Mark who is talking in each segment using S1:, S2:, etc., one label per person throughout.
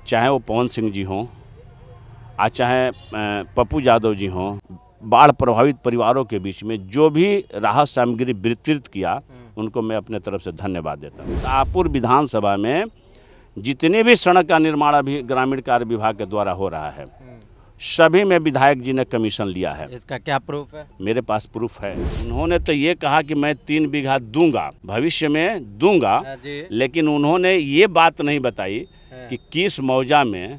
S1: चाहे वो पवन सिंह जी हों, आज चाहे पप्पू यादव जी हों, बाढ़ प्रभावित परिवारों के बीच में जो भी राहत सामग्री वितरित किया उनको मैं अपने तरफ से धन्यवाद देता हूँ। शाहपुर विधानसभा में जितने भी सड़क का निर्माण अभी ग्रामीण कार्य विभाग के द्वारा हो रहा है, सभी में विधायक जी ने कमीशन लिया है।
S2: इसका क्या प्रूफ है?
S1: मेरे पास प्रूफ है। उन्होंने तो ये कहा कि मैं 3 बीघा दूंगा, भविष्य में दूंगा, लेकिन उन्होंने ये बात नहीं बताई कि किस मौजा में,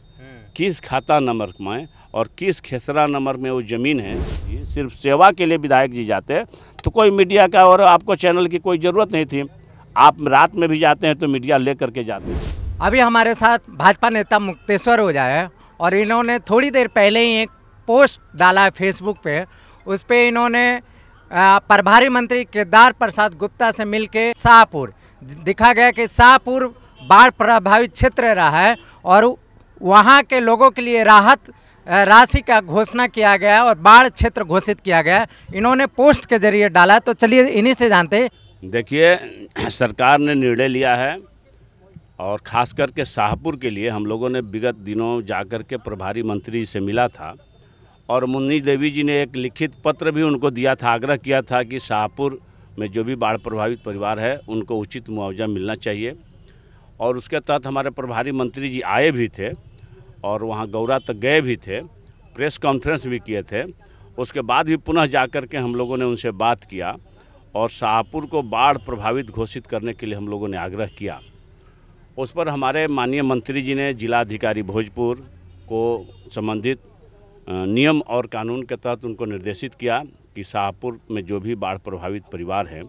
S1: किस खाता नंबर में और किस खेसरा नंबर में वो ज़मीन है। ये सिर्फ सेवा के लिए विधायक जी जाते तो कोई मीडिया का और आपको चैनल की कोई ज़रूरत नहीं थी। आप रात में भी जाते हैं तो मीडिया ले करके जाते हैं।
S2: अभी हमारे साथ भाजपा नेता मुक्तेश्वर ओझा है और इन्होंने थोड़ी देर पहले ही एक पोस्ट डाला है फेसबुक पे। उस पर इन्होंने प्रभारी मंत्री केदार प्रसाद गुप्ता से मिलके शाहपुर दिखा गया कि शाहपुर बाढ़ प्रभावित क्षेत्र रहा है और वहाँ के लोगों के लिए राहत राशि का घोषणा किया गया और बाढ़ क्षेत्र घोषित किया गया। इन्होंने पोस्ट के जरिए डाला, तो चलिए इन्हीं से जानते हैं।
S1: देखिए, सरकार ने निर्णय लिया है और ख़ास करके शाहपुर के लिए हम लोगों ने विगत दिनों जाकर के प्रभारी मंत्री से मिला था और मुन्नी देवी जी ने एक लिखित पत्र भी उनको दिया था, आग्रह किया था कि शाहपुर में जो भी बाढ़ प्रभावित परिवार है उनको उचित मुआवजा मिलना चाहिए। और उसके तहत हमारे प्रभारी मंत्री जी आए भी थे और वहाँ गौरा तक गए भी थे, प्रेस कॉन्फ्रेंस भी किए थे। उसके बाद भी पुनः जाकर के हम लोगों ने उनसे बात किया और शाहपुर को बाढ़ प्रभावित घोषित करने के लिए हम लोगों ने आग्रह किया। उस पर हमारे माननीय मंत्री जी ने जिलाधिकारी भोजपुर को संबंधित नियम और कानून के तहत उनको निर्देशित किया कि शाहपुर में जो भी बाढ़ प्रभावित परिवार हैं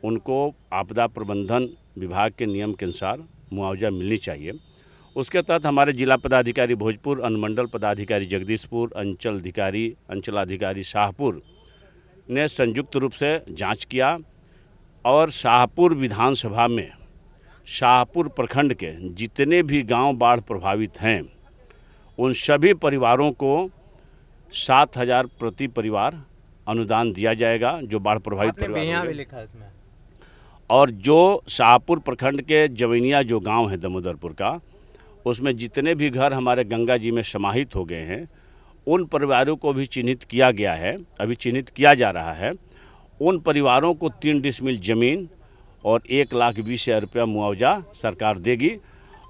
S1: उनको आपदा प्रबंधन विभाग के नियम के अनुसार मुआवजा मिलनी चाहिए। उसके तहत हमारे जिला पदाधिकारी भोजपुर, अनुमंडल पदाधिकारी जगदीशपुर, अंचलाधिकारी शाहपुर ने संयुक्त रूप से जांच किया और शाहपुर विधानसभा में शाहपुर प्रखंड के जितने भी गांव बाढ़ प्रभावित हैं उन सभी परिवारों को 7,000 प्रति परिवार अनुदान दिया जाएगा जो बाढ़ प्रभावित परिवार
S2: भी लिखा है इसमें।
S1: और जो शाहपुर प्रखंड के जवैनिया जो गांव है दमोदरपुर का, उसमें जितने भी घर हमारे गंगा जी में समाहित हो गए हैं उन परिवारों को भी चिन्हित किया गया है, अभी चिन्हित किया जा रहा है। उन परिवारों को 3 डिसमिल ज़मीन और 1,20,000 रुपया मुआवजा सरकार देगी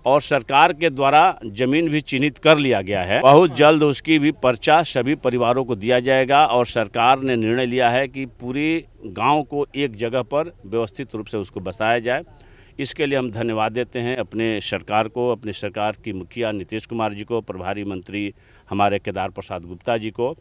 S1: और सरकार के द्वारा ज़मीन भी चिन्हित कर लिया गया है। बहुत जल्द उसकी भी पर्चा सभी परिवारों को दिया जाएगा और सरकार ने निर्णय लिया है कि पूरी गांव को एक जगह पर व्यवस्थित रूप से उसको बसाया जाए। इसके लिए हम धन्यवाद देते हैं अपने सरकार को, अपने सरकार की मुखिया नीतीश कुमार जी को, प्रभारी मंत्री हमारे केदार प्रसाद गुप्ता जी को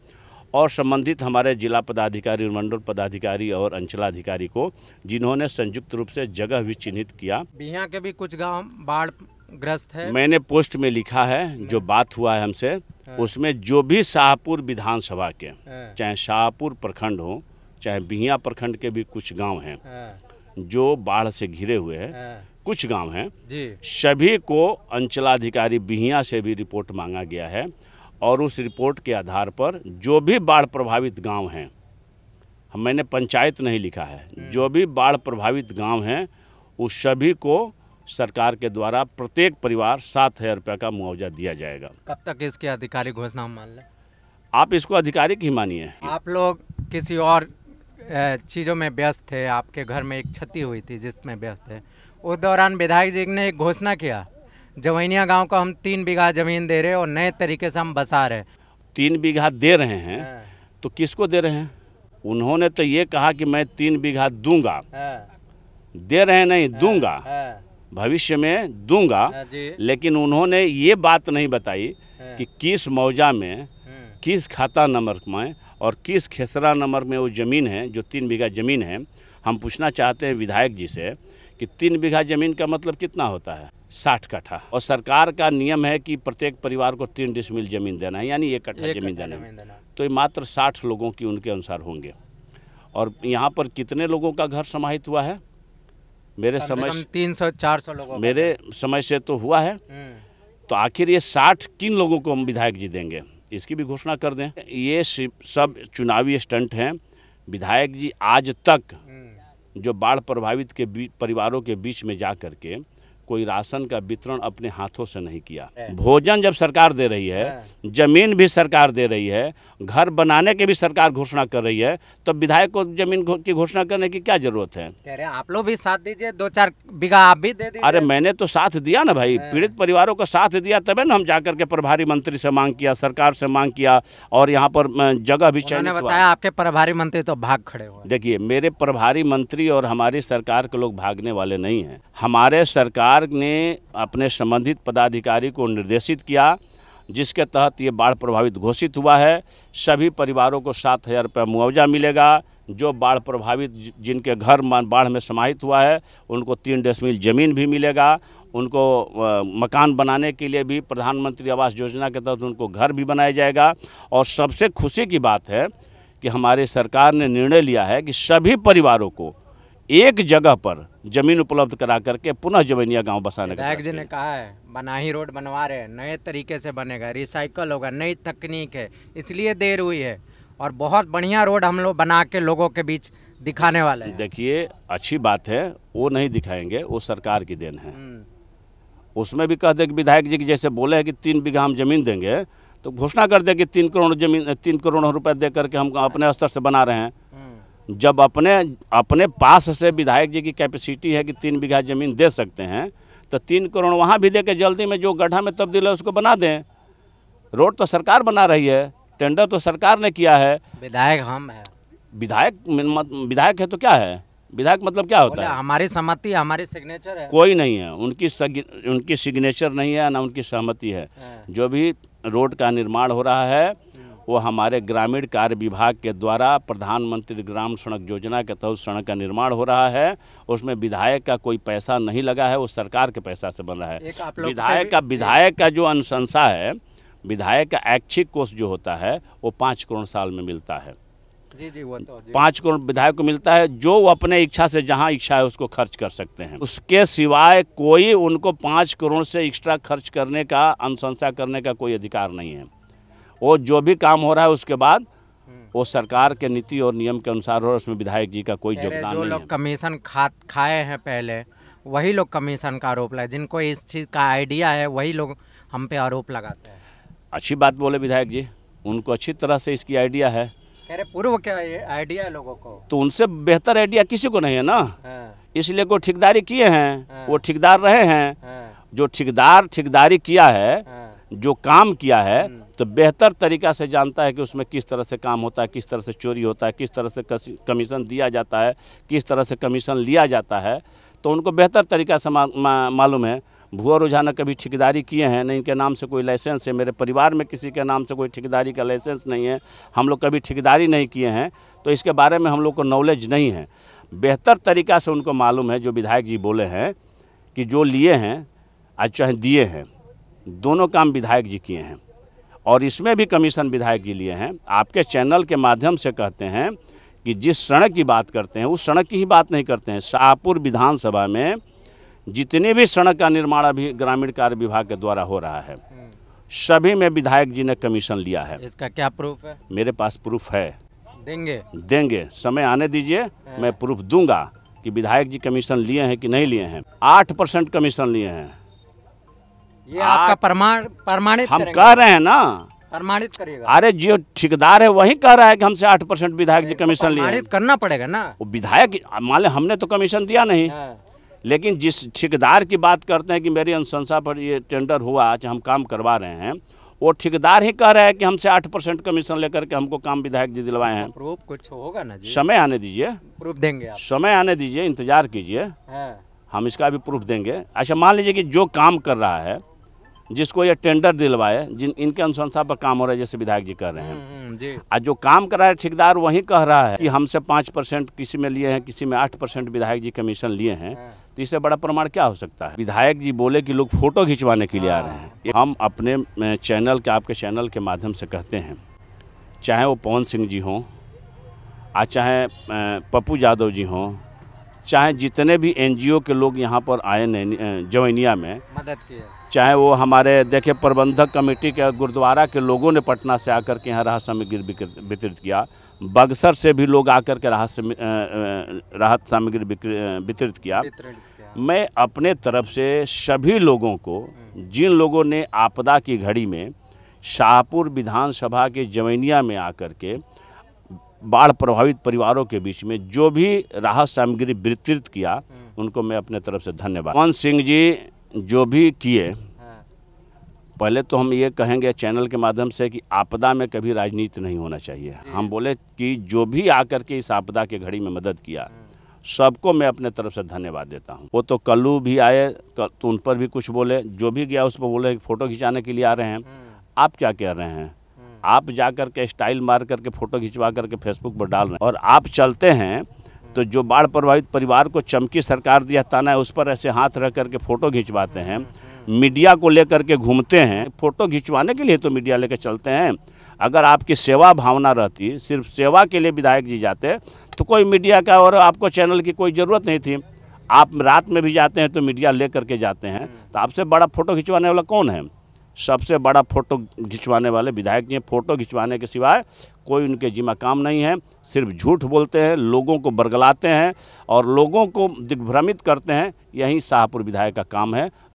S1: और संबंधित हमारे जिला पदाधिकारी, मंडल पदाधिकारी और अंचलाधिकारी को, जिन्होंने संयुक्त रूप से जगह भी चिन्हित किया।
S2: यहाँ के भी कुछ गांव बाढ़ ग्रस्त है।
S1: मैंने पोस्ट में लिखा है, जो बात हुआ है हमसे, उसमें जो भी शाहपुर विधानसभा के, चाहे शाहपुर प्रखंड हो चाहे बिहिया प्रखंड के भी कुछ गाँव हैं जो बाढ़ से घिरे हुए हैं, कुछ गांव हैं, सभी को अंचलाधिकारी बिहिया से भी रिपोर्ट मांगा गया है और उस रिपोर्ट के आधार पर जो भी बाढ़ प्रभावित गांव हैं, मैंने पंचायत नहीं लिखा है, जो भी बाढ़ प्रभावित गांव हैं उस सभी को सरकार के द्वारा प्रत्येक परिवार 7,000 रुपये का मुआवजा दिया जाएगा।
S2: कब तक इसकी आधिकारिक घोषणा मान लें?
S1: आप इसको आधिकारिक ही मानिए।
S2: आप लोग किसी और चीज़ों में व्यस्त थे, आपके घर में एक क्षति हुई थी जिसमें व्यस्त थे, उस दौरान विधायक जी ने एक घोषणा किया, जवैनिया गांव को हम 3 बीघा ज़मीन दे रहे और नए तरीके से हम बसा रहे।
S1: 3 बीघा दे रहे हैं तो किसको दे रहे हैं? उन्होंने तो ये कहा कि मैं 3 बीघा दूंगा, दे रहे नहीं, दूंगा, भविष्य में दूंगा, लेकिन उन्होंने ये बात नहीं बताई कि किस मौजा में, किस खाता नंबर में और किस खेसरा नंबर में वो ज़मीन है जो 3 बीघा ज़मीन है। हम पूछना चाहते हैं विधायक जी से कि 3 बीघा ज़मीन का मतलब कितना होता है? 60 कट्ठा। और सरकार का नियम है कि प्रत्येक परिवार को 3 डिसमिल ज़मीन देना है, यानी 1 कट्ठा ज़मीन देना है। तो ये मात्र 60 लोगों की उनके अनुसार होंगे। और यहाँ पर कितने लोगों का घर समाहित हुआ है? मेरे समझ
S2: 300-400 लोगों,
S1: मेरे समझ से तो हुआ है। तो आखिर ये 60 किन लोगों को हम विधायक जी देंगे, इसकी भी घोषणा कर दें। ये सब चुनावी स्टंट हैं। विधायक जी आज तक जो बाढ़ प्रभावित के परिवारों के बीच में जा कर के कोई राशन का वितरण अपने हाथों से नहीं किया। भोजन जब सरकार दे रही है, जमीन भी सरकार दे रही है, घर बनाने की भी सरकार घोषणा कर रही है, तो विधायक को जमीन की घोषणा करने की क्या जरूरत है?
S2: कह रहे हैं आप लोग भी साथ दीजिए, 2-4 बीघा आप भी दे दीजिए।
S1: अरे मैंने तो साथ दिया ना भाई, पीड़ित परिवारों का साथ दिया, तभी ना हम जाकर के प्रभारी मंत्री से मांग किया, सरकार से मांग किया, और यहाँ पर जगह भी चयनित हुआ।
S2: बताया आपके प्रभारी मंत्री तो भाग खड़े हुए।
S1: देखिए, मेरे प्रभारी मंत्री और हमारी सरकार के लोग भागने वाले नहीं हैं। हमारे सरकार ने अपने संबंधित पदाधिकारी को निर्देशित किया, जिसके तहत ये बाढ़ प्रभावित घोषित हुआ है। सभी परिवारों को 7,000 रुपये मुआवजा मिलेगा। जो बाढ़ प्रभावित जिनके घर बाढ़ में समाहित हुआ है, उनको 3 डेसिमिल ज़मीन भी मिलेगा। उनको मकान बनाने के लिए भी प्रधानमंत्री आवास योजना के तहत उनको घर भी बनाया जाएगा। और सबसे खुशी की बात है कि हमारी सरकार ने निर्णय लिया है कि सभी परिवारों को एक जगह पर जमीन उपलब्ध करा करके पुनः जवैनिया गांव बसाने का।
S2: विधायक जी ने कहा है बनाही रोड बनवा रहे हैं, नए तरीके से बनेगा, रिसाइकल होगा, नई तकनीक है, इसलिए देर हुई है, और बहुत बढ़िया रोड हम लोग बना के लोगों के बीच दिखाने वाले हैं।
S1: देखिए, अच्छी बात है, वो नहीं दिखाएंगे, वो सरकार की देन है। उसमें भी कह दे कि विधायक जी की जैसे बोले हैं कि 3 बीघा हम जमीन देंगे, तो घोषणा कर दे कि 3 करोड़ जमीन, 3 करोड़ रुपए दे करके हम अपने स्तर से बना रहे हैं। जब अपने पास से विधायक जी की कैपेसिटी है कि 3 बीघा ज़मीन दे सकते हैं, तो 3 करोड़ वहाँ भी दे के जल्दी में जो गड्ढा में तब्दील है उसको बना दें। रोड तो सरकार बना रही है, टेंडर तो सरकार ने किया है।
S2: विधायक हम हैं।
S1: विधायक है तो क्या है? विधायक मतलब क्या होता है?
S2: हमारी सहमति, हमारी सिग्नेचर है।
S1: कोई नहीं है, उनकी सिग्नेचर नहीं है, ना उनकी सहमति है। जो भी रोड का निर्माण हो रहा है वो हमारे ग्रामीण कार्य विभाग के द्वारा प्रधानमंत्री ग्राम सड़क योजना के तहत सड़क का निर्माण हो रहा है। उसमें विधायक का कोई पैसा नहीं लगा है, वो सरकार के पैसा से बन रहा है। विधायक का जो अनुशंसा है, विधायक का ऐच्छिक कोष जो होता है वो 5 करोड़ साल में मिलता है।
S2: जी, वो तो
S1: 5 करोड़ विधायक को मिलता है, जो वो अपने इच्छा से जहां इच्छा है उसको खर्च कर सकते हैं। उसके सिवाय कोई उनको 5 करोड़ से एक्स्ट्रा खर्च करने का, अनुशंसा करने का कोई अधिकार नहीं है। वो जो भी काम हो रहा है उसके बाद वो सरकार के नीति और नियम के अनुसार हो रहा है, उसमें विधायक जी का कोई योगदान नहीं है।
S2: जो लोग कमीशन खाए हैं पहले, वही लोग कमीशन का आरोप लगाए। जिनको इस चीज़ का आइडिया है वही लोग हम पे आरोप लगाते हैं।
S1: अच्छी बात बोले विधायक जी, उनको अच्छी तरह से इसकी आइडिया है।
S2: कह रहे पूर्व क्या आइडिया है लोगों को,
S1: तो उनसे बेहतर आइडिया किसी को नहीं है ना। इसलिए कोई ठेकेदारी किए हैं, वो ठेकेदार रहे हैं। जो ठेकेदारी किया है, जो काम किया है, तो बेहतर तरीका से जानता है कि उसमें किस तरह से काम होता है, किस तरह से चोरी होता है, किस तरह से कमीशन दिया जाता है, किस तरह से कमीशन लिया जाता है। तो उनको बेहतर तरीका से मालूम है। भुआ रोजाना कभी ठेकेदारी किए हैं, नहीं इनके नाम से कोई लाइसेंस है, मेरे परिवार में किसी के नाम से कोई ठेकेदारी का लाइसेंस नहीं है, हम लोग कभी ठेकेदारी नहीं किए हैं, तो इसके बारे में हम लोग को नॉलेज नहीं है। बेहतर तरीका से उनको मालूम है। जो विधायक जी बोले हैं कि जो लिए हैं आज चाहे दिए हैं, दोनों काम विधायक जी किए हैं, और इसमें भी कमीशन विधायक जी लिए हैं। आपके चैनल के माध्यम से कहते हैं कि जिस सड़क की बात करते हैं उस सड़क की ही बात नहीं करते हैं। शाहपुर विधानसभा में जितने भी सड़क का निर्माण अभी ग्रामीण कार्य विभाग के द्वारा हो रहा है, सभी में विधायक जी ने कमीशन लिया है।
S2: इसका क्या प्रूफ है?
S1: मेरे पास प्रूफ है।
S2: देंगे
S1: समय आने दीजिए, मैं प्रूफ दूंगा कि विधायक जी कमीशन लिए हैं कि नहीं लिए हैं। 8% कमीशन लिए हैं।
S2: ये आपका प्रमाणित
S1: हम कह रहे हैं ना,
S2: प्रमाणित करिएगा।
S1: अरे जो ठेकेदार है वही कह रहा है कि हमसे 8% विधायक जी कमीशन लिए।
S2: प्रमाणित करना पड़ेगा ना।
S1: वो विधायक मान ले हमने तो कमीशन दिया नहीं, लेकिन जिस ठेकेदार की बात करते हैं कि मेरी अनुशंसा पर ये टेंडर हुआ, आज हम काम करवा रहे हैं, वो ठेकेदार ही कह रहा है कि हमसे 8% कमीशन लेकर के हमको काम विधायक जी दिलवाए हैं।
S2: प्रूफ कुछ होगा ना जी?
S1: समय आने दीजिए,
S2: प्रूफ देंगे आप।
S1: समय आने दीजिए, इंतजार कीजिए, हम इसका भी प्रूफ देंगे। अच्छा, मान लीजिए कि जो काम कर रहा है, जिसको ये टेंडर दिलवाए, इनके अनुशंसा पर काम हो रहा है, जैसे विधायक जी कर रहे हैं, आज जो काम कर रहा है ठेकेदार वही कह रहा है कि हमसे 5% किसी में लिए हैं, किसी में 8% विधायक जी कमीशन लिए हैं, तो इससे बड़ा प्रमाण क्या हो सकता है? विधायक जी बोले कि लोग फोटो खिंचवाने के लिए आ रहे हैं। हम अपने चैनल के, आपके चैनल के माध्यम से कहते हैं, चाहे वो पवन सिंह जी हों, आज चाहे पप्पू यादव जी हों, चाहे जितने भी NGO के लोग यहाँ पर आए जवैनिया में
S2: मदद की,
S1: चाहे वो हमारे देखिए प्रबंधक कमेटी के गुरुद्वारा के लोगों ने पटना से आकर के यहाँ राहत सामग्री वितरित किया, बक्सर से भी लोग आकर के राहत सामग्री वितरित किया। मैं अपने तरफ से सभी लोगों को, जिन लोगों ने आपदा की घड़ी में शाहपुर विधानसभा के जवैनिया में आकर के बाढ़ प्रभावित परिवारों के बीच में जो भी राहत सामग्री वितरित किया, उनको मैं अपने तरफ से धन्यवाद। पवन सिंह जी जो भी किए, पहले तो हम ये कहेंगे चैनल के माध्यम से कि आपदा में कभी राजनीति नहीं होना चाहिए। हम बोले कि जो भी आकर के इस आपदा के घड़ी में मदद किया, सबको मैं अपने तरफ से धन्यवाद देता हूँ। वो तो कल्लू भी आए तो उन पर भी कुछ बोले, जो भी गया उस पर बोले फ़ोटो खिंचाने के लिए आ रहे हैं। आप क्या कह रहे हैं? आप जा कर के स्टाइल मार करके फ़ोटो खिंचवा करके फेसबुक पर डाल रहे हैं, और आप चलते हैं तो जो बाढ़ प्रभावित परिवार को चमकी सरकार दिया ताना है, उस पर ऐसे हाथ रख करके फ़ोटो खिंचवाते हैं। मीडिया को लेकर के घूमते हैं, फ़ोटो खिंचवाने के लिए तो मीडिया लेकर चलते हैं। अगर आपकी सेवा भावना रहती, सिर्फ सेवा के लिए विधायक जी जाते, तो कोई मीडिया का और आपको चैनल की कोई ज़रूरत नहीं थी। आप रात में भी जाते हैं तो मीडिया ले करके जाते हैं, तो आपसे बड़ा फ़ोटो खिंचवाने वाला कौन है? सबसे बड़ा फ़ोटो खिंचवाने वाले विधायक जी। फ़ोटो खिंचवाने के सिवाय कोई उनके जिम्मा काम नहीं है। सिर्फ झूठ बोलते हैं, लोगों को बरगलाते हैं और लोगों को दिग्भ्रमित करते हैं। यही शाहपुर विधायक का काम है।